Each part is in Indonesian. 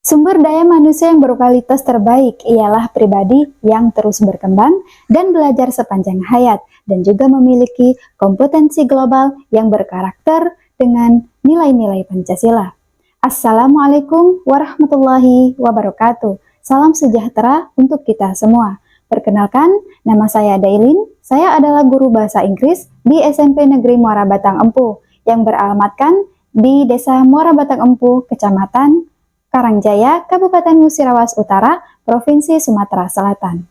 Sumber daya manusia yang berkualitas terbaik ialah pribadi yang terus berkembang dan belajar sepanjang hayat dan juga memiliki kompetensi global yang berkarakter dengan nilai-nilai Pancasila. Assalamualaikum warahmatullahi wabarakatuh. Salam sejahtera untuk kita semua. Perkenalkan, nama saya Dailin. Saya adalah guru bahasa Inggris di SMP Negeri Muara Batang Empu yang beralamatkan di Desa Muara Batang Empu, Kecamatan Karangjaya, Kabupaten Musirawas Utara, Provinsi Sumatera Selatan.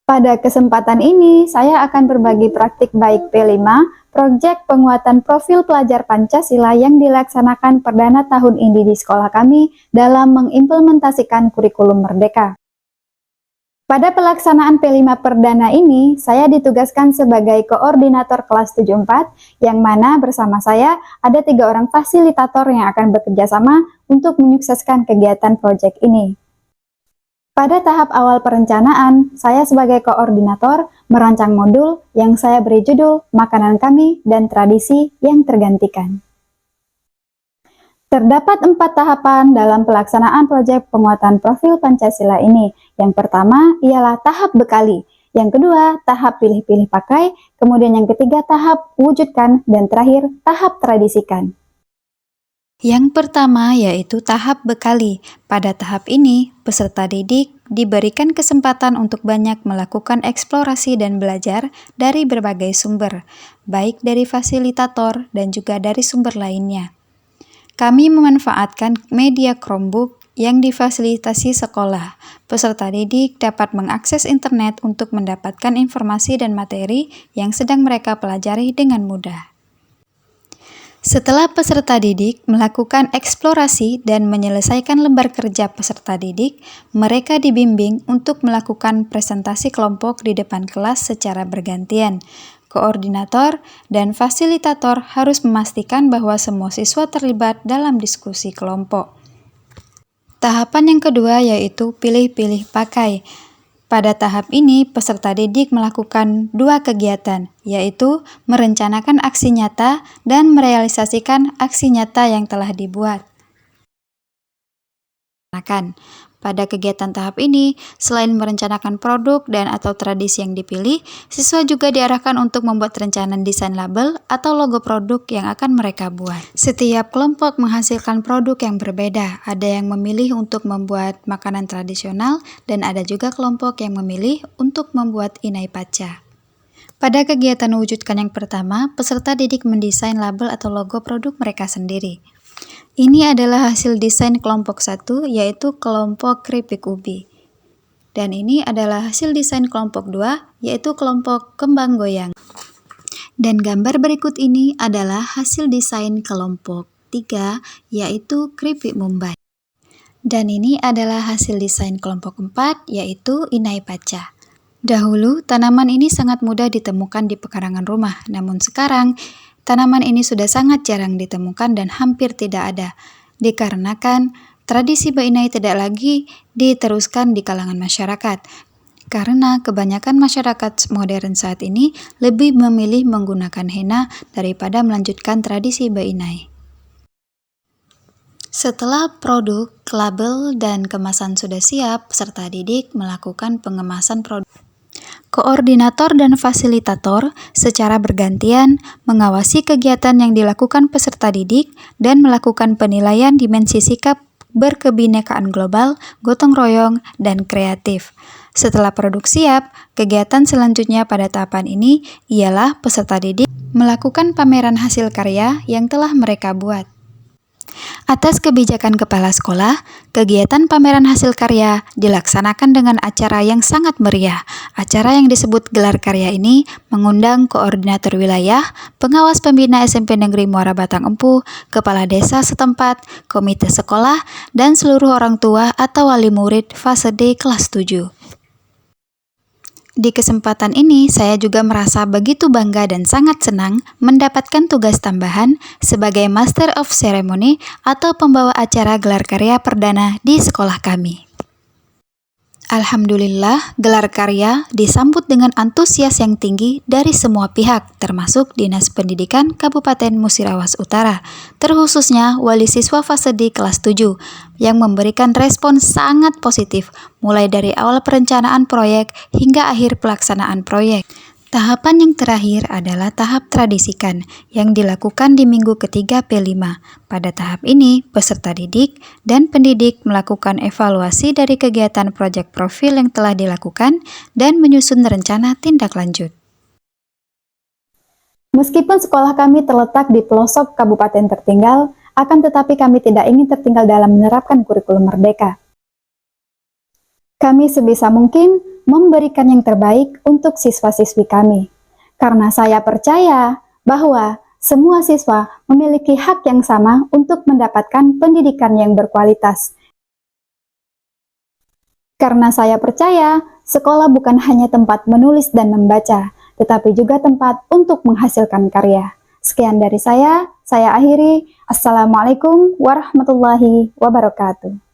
Pada kesempatan ini, saya akan berbagi praktik baik P5, proyek penguatan profil pelajar Pancasila yang dilaksanakan perdana tahun ini di sekolah kami dalam mengimplementasikan kurikulum Merdeka. Pada pelaksanaan P5 perdana ini, saya ditugaskan sebagai koordinator kelas 74, yang mana bersama saya ada 3 orang fasilitator yang akan bekerja sama untuk menyukseskan kegiatan proyek ini. Pada tahap awal perencanaan, saya sebagai koordinator merancang modul yang saya beri judul Makanan Kami dan Tradisi yang Tergantikan. Terdapat 4 tahapan dalam pelaksanaan proyek penguatan profil Pancasila ini. Yang pertama ialah tahap bekali, yang kedua tahap pilih-pilih pakai, kemudian yang ketiga tahap wujudkan, dan terakhir tahap tradisikan. Yang pertama yaitu tahap bekali. Pada tahap ini, peserta didik diberikan kesempatan untuk banyak melakukan eksplorasi dan belajar dari berbagai sumber, baik dari fasilitator dan juga dari sumber lainnya. Kami memanfaatkan media Chromebook yang difasilitasi sekolah. Peserta didik dapat mengakses internet untuk mendapatkan informasi dan materi yang sedang mereka pelajari dengan mudah. Setelah peserta didik melakukan eksplorasi dan menyelesaikan lembar kerja peserta didik, mereka dibimbing untuk melakukan presentasi kelompok di depan kelas secara bergantian. Koordinator dan fasilitator harus memastikan bahwa semua siswa terlibat dalam diskusi kelompok. Tahapan yang kedua yaitu pilih-pilih pakai. Pada tahap ini, peserta didik melakukan 2 kegiatan, yaitu merencanakan aksi nyata dan merealisasikan aksi nyata yang telah dibuat. Pada kegiatan tahap ini, selain merencanakan produk dan atau tradisi yang dipilih, siswa juga diarahkan untuk membuat rencana desain label atau logo produk yang akan mereka buat. Setiap kelompok menghasilkan produk yang berbeda. Ada yang memilih untuk membuat makanan tradisional dan ada juga kelompok yang memilih untuk membuat inai paca. Pada kegiatan wujudkan yang pertama, peserta didik mendesain label atau logo produk mereka sendiri. Ini adalah hasil desain kelompok 1, yaitu kelompok keripik ubi. Dan ini adalah hasil desain kelompok 2, yaitu kelompok kembang goyang. Dan gambar berikut ini adalah hasil desain kelompok 3, yaitu keripik mumbai. Dan ini adalah hasil desain kelompok 4, yaitu inai paca. Dahulu, tanaman ini sangat mudah ditemukan di pekarangan rumah, namun sekarang, tanaman ini sudah sangat jarang ditemukan dan hampir tidak ada, dikarenakan tradisi beinai tidak lagi diteruskan di kalangan masyarakat. Karena kebanyakan masyarakat modern saat ini lebih memilih menggunakan henna daripada melanjutkan tradisi beinai. Setelah produk, label, dan kemasan sudah siap, peserta didik melakukan pengemasan produk. Koordinator dan fasilitator secara bergantian mengawasi kegiatan yang dilakukan peserta didik dan melakukan penilaian dimensi sikap berkebinekaan global, gotong royong, dan kreatif. Setelah produk siap, kegiatan selanjutnya pada tahapan ini ialah peserta didik melakukan pameran hasil karya yang telah mereka buat. Atas kebijakan kepala sekolah, kegiatan pameran hasil karya dilaksanakan dengan acara yang sangat meriah. Acara yang disebut gelar karya ini mengundang koordinator wilayah, pengawas pembina SMP Negeri Muara Batang Empu, kepala desa setempat, komite sekolah, dan seluruh orang tua atau wali murid fase D kelas 7. Di kesempatan ini, saya juga merasa begitu bangga dan sangat senang mendapatkan tugas tambahan sebagai Master of Ceremony atau pembawa acara gelar karya perdana di sekolah kami. Alhamdulillah, gelar karya disambut dengan antusias yang tinggi dari semua pihak, termasuk Dinas Pendidikan Kabupaten Musirawas Utara, terkhususnya wali siswa fase D kelas 7, yang memberikan respon sangat positif, mulai dari awal perencanaan proyek hingga akhir pelaksanaan proyek. Tahapan yang terakhir adalah tahap tradisikan yang dilakukan di minggu ketiga P5. Pada tahap ini, peserta didik dan pendidik melakukan evaluasi dari kegiatan proyek profil yang telah dilakukan dan menyusun rencana tindak lanjut. Meskipun sekolah kami terletak di pelosok kabupaten tertinggal, akan tetapi kami tidak ingin tertinggal dalam menerapkan kurikulum merdeka. Kami sebisa mungkin memberikan yang terbaik untuk siswa-siswi kami. Karena saya percaya bahwa semua siswa memiliki hak yang sama untuk mendapatkan pendidikan yang berkualitas. Karena saya percaya, sekolah bukan hanya tempat menulis dan membaca, tetapi juga tempat untuk menghasilkan karya. Sekian dari saya akhiri. Assalamualaikum warahmatullahi wabarakatuh.